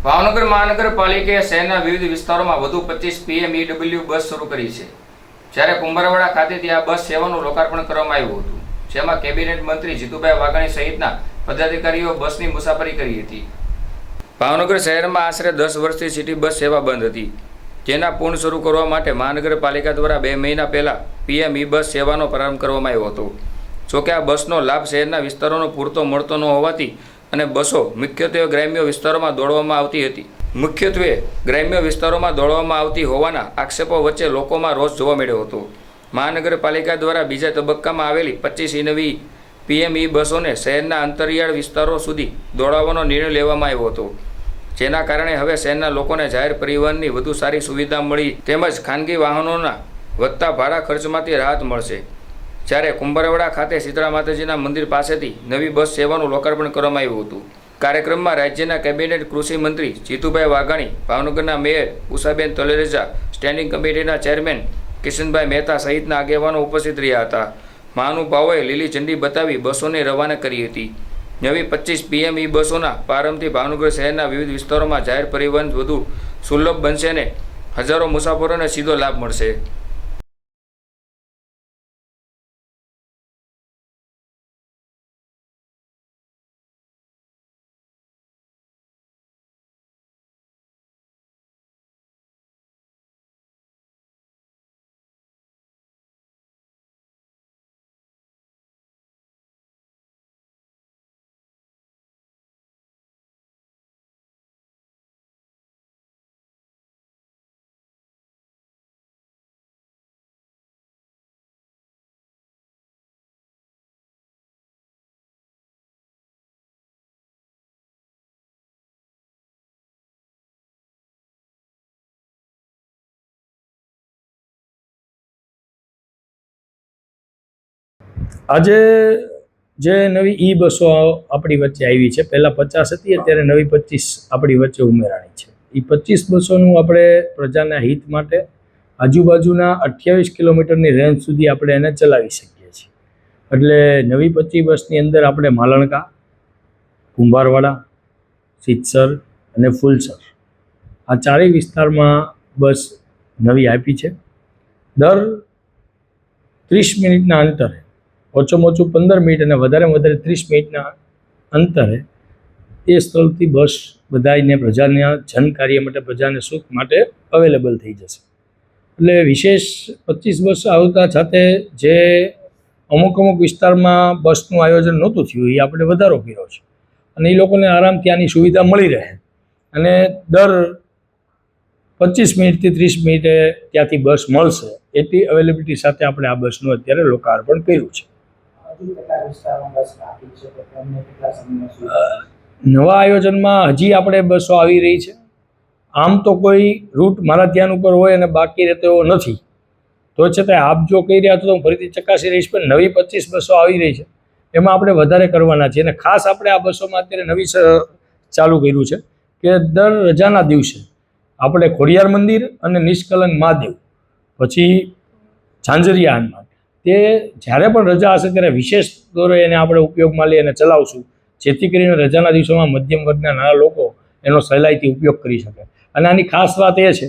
ભાવનગર મહાનગરપાલિકાએ શહેરના વિવિધ વિસ્તારોમાં વધુ 25 PMEW બસ શરૂ કરી છે। જ્યારે કુંભારવાડા ખાતેથી આ બસ સેવાનું લોકાર્પણ કરવામાં આવ્યું હતું, જેમાં કેબિનેટ મંત્રી જીતુભાઈ વાઘાણી સહિતના પદાધિકારીઓ બસની મુસાફરી કરી હતી। ભાવનગર શહેરમાં આશરે 10 વર્ષથી સિટી બસ સેવા બંધ હતી, જેના પૂર્ણ શરૂ કરવા માટે મહાનગરપાલિકા દ્વારા 2 મહિના પહેલા PME બસ સેવાનો પ્રારંભ કરવામાં આવ્યો હતો। જોકે આ બસનો લાભ શહેરના વિસ્તારોનો પૂરતો મળતો ન હોવાથી અને બસો મુખ્યત્વે ગ્રામ્ય વિસ્તારોમાં દોડવામાં આવતી હોવાના આક્ષેપો વચ્ચે લોકોમાં રોષ જોવા મળ્યો હતો। મહાનગરપાલિકા દ્વારા બીજા તબક્કામાં આવેલી 25 નવી PME બસોને શહેરના અંતરિયાળ વિસ્તારો સુધી દોડાવવાનો નિર્ણય લેવામાં આવ્યો હતો, જેના કારણે હવે શહેરના લોકોને જાહેર પરિવહનની વધુ સારી સુવિધા મળી તેમજ ખાનગી વાહનોના વધતા ભાડા ખર્ચમાંથી રાહત મળશે। જ્યારે કુંભારવાડા ખાતે શીતળા માતાજીના મંદિર પાસેથી નવી બસ સેવાનું લોકાર્પણ કરવામાં આવ્યું હતું। કાર્યક્રમમાં રાજ્યના કેબિનેટ કૃષિ મંત્રી જીતુભાઈ વાઘાણી, ભાવનગરના મેયર ઉષાબેન તલેજા, સ્ટેન્ડિંગ કમિટીના ચેરમેન કિશનભાઈ મહેતા સહિતના આગેવાનો ઉપસ્થિત રહ્યા હતા। મહાનુભાવોએ લીલી ઝંડી બતાવી બસોને રવાના કરી હતી। નવી 25 PME બસોના પ્રારંભથી ભાવનગર શહેરના વિવિધ વિસ્તારોમાં જાહેર પરિવહન વધુ સુલભ બનશે અને હજારો મુસાફરોને સીધો લાભ મળશે। આજે જે નવી બસો આપણી વચ્ચે આવી છે, પહેલાં 50 હતી, અત્યારે નવી 25 આપણી વચ્ચે ઉમેરાણી છે। એ 25 બસોનું આપણે પ્રજાના હિત માટે આજુબાજુના 28 કિલોમીટરની રેન્જ સુધી આપણે એને ચલાવી શકીએ છીએ। એટલે નવી 25 બસની અંદર આપણે માલણકા, કુંભારવાડા, સિત્સર અને ફૂલસર આ ચારેય વિસ્તારમાં બસ નવી આપી છે। દર 30 મિનિટના અંતરે, ઓછામાં ઓછું 15 મિનિટ અને વધારેમાં વધારે 30 મિનિટના અંતરે એ સ્થળથી બસ બધાને પ્રજાના જનકાર્ય માટે, પ્રજાને સુખ માટે અવેલેબલ થઈ જશે। એટલે વિશેષ 25 બસ આવતા સાથે જે અમુક વિસ્તારમાં બસનું આયોજન નહોતું થયું, એ આપણે વધારો કર્યો છે અને એ લોકોને આરામથી આની સુવિધા મળી રહે અને દર 25 મિનિટથી 30 મિનિટે ત્યાંથી બસ મળશે એટલી અવેલેબિલિટી સાથે આપણે આ બસનું અત્યારે લોકાર્પણ કર્યું છે। નવા આયોજનમાં હજી આપણે બસો આવી રહી છે। આમ તો કોઈ રૂટ મારા ધ્યાન ઉપર હોય અને બાકી રહેતો એવો નથી, તો છતાં આપ જો કહી રહ્યા તો હું ફરીથી ચકાસી રહીશ, પણ નવી 25 બસો આવી રહી છે, એમાં આપણે વધારે કરવાના છીએ અને ખાસ આપણે આ બસોમાં અત્યારે નવી ચાલુ કર્યું છે કે દર રજાના દિવસે આપણે ખોડિયાર મંદિર અને નિષ્કલંક મહાદેવ, પછી ઝાંઝરિયા હનુમાન, તે જ્યારે પણ રજા હશે ત્યારે વિશેષ દોરે એને આપણે ઉપયોગમાં લઈ અને ચલાવશું, જેથી કરીને રજાના દિવસોમાં મધ્યમ વર્ગના નાના લોકો એનો સહેલાઈથી ઉપયોગ કરી શકે। અને આની ખાસ વાત એ છે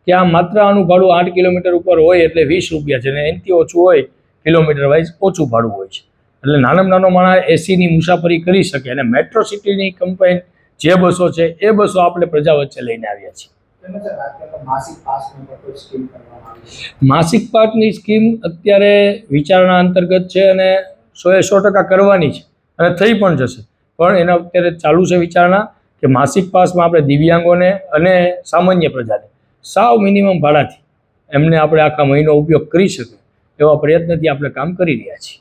કે આ માત્ર આનું ભાડું 8 કિલોમીટર ઉપર હોય એટલે 20 રૂપિયા છે, અને એનાથી ઓછું હોય કિલોમીટર વાઇઝ ઓછું ભાડું હોય છે। એટલે નાનામાં નાનો માણસ એસીની મુસાફરી કરી શકે અને મેટ્રો સિટીની કંપની જે બસો છે એ બસો આપણે પ્રજા વચ્ચે લઈને આવ્યા છીએ। માસિક પાસની સ્કીમ અત્યારે વિચારણા અંતર્ગત છે અને 100% કરવાની છે અને થઈ પણ જશે, પણ એના અત્યારે ચાલુ છે વિચારણા કે માસિક પાસમાં આપણે દિવ્યાંગોને અને સામાન્ય પ્રજાને સાવ મિનિમમ ભાડાથી એમને આપણે આખા મહિનો ઉપયોગ કરી શકીએ એવા પ્રયત્નથી આપણે કામ કરી રહ્યા છીએ।